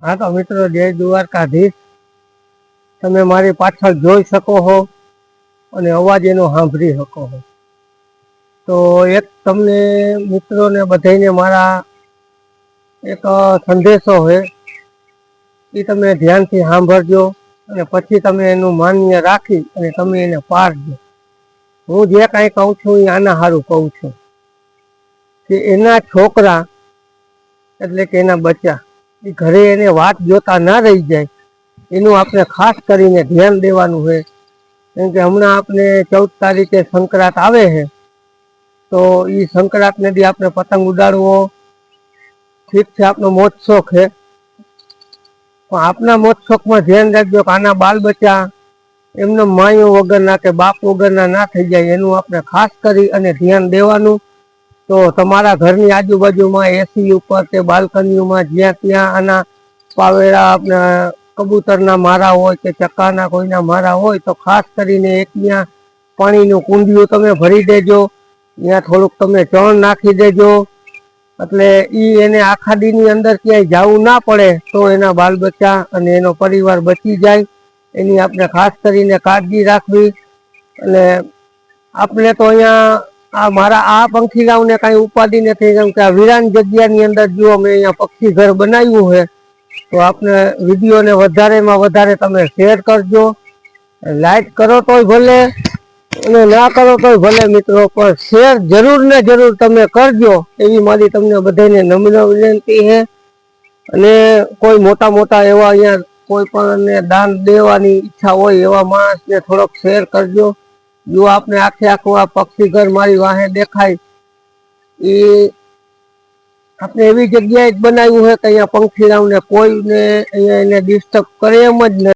हाँ तो मित्रों जय द्वारकाधीश। તમે મારી પાછળ જોઈ શકો છો અને અવાજ એનો સાંભળી શકો છો। તો એક તમને મિત્રોને બધાને મારા એક સંદેશો છે એ તમે ધ્યાનથી સાંભળજો અને પછી તમે એનું માન્ય રાખી અને તમે એને પાડજો। હું જે કાંઈ કહું છું એ આના સારું કહું છું કે એના છોકરા એટલે કે એના બચ્ચા એ ઘરે એને વાત જોતા ના રહી જાય એનું આપણે ખાસ કરીને ધ્યાન દેવાનું છે। કેમ કે હમણાં આપણે 14 તારીખે સંક્રાંત આવે છે તો એ સંક્રાંતને દી આપણે પતંગ ઉડાડવો ઠીક છે, આપણો મોજ શોખ છે, પણ આપના મોજ શોખમાં ધ્યાન રાખજો કે આના બાલ બચ્ચા એમનો માયો વગરના કે બાપ વગરના ના થઈ જાય એનું આપણે ખાસ કરી અને ધ્યાન દેવાનું। તો તમારા ઘરની આજુબાજુમાં એસી ઉપર કે બાલ્કનીઓમાં જ્યાં ત્યાં આના પાવેરા આપણે કબૂતરના મારા હોય કે ચક્કાના કોઈના મારા હોય તો ખાસ કરીને એક ત્યાં પાણીનું કુંડિયું તમે ભરી દેજો, ત્યાં થોડુંક તમે ચણ નાખી દેજો એટલે એને આખા દીની અંદર ક્યાંય જવું ના પડે તો એના બાલ બચ્ચા અને એનો પરિવાર બચી જાય એની આપણે ખાસ કરીને કાળજી રાખવી। અને આપણે તો અહીંયા આ મારા આ પંખીડાઓને કાંઈ ઉપાધિ નથી, કેમ કે આ વિરાન જગ્યાની અંદર જો મેં અહીંયા પક્ષી ઘર બનાવ્યું છે તો આપણે વિડીયોને વધારેમાં વધારે તમે શેર કરજો, લાઈક કરો તોય ભલે અને ના કરો તોય ભલે મિત્રો, પણ શેર જરૂર ને જરૂર તમે કરજો એવી મારી તમને બધાને નમ્ર વિનંતી છે। અને કોઈ મોટા મોટા એવા અહીંયા કોઈ પણ દાન દેવાની ઈચ્છા હોય એવા માણસને થોડોક શેર કરજો। જો આપણે આખે આખું આ પક્ષી ઘર મારી વાહે દેખાય એ આપણે એવી જગ્યાએ જ બનાવ્યું છે કે અહીંયા પંખીડાઓને કોઈને અહીંયા એને ડિસ્ટર્બ કરે એમ જ નથી।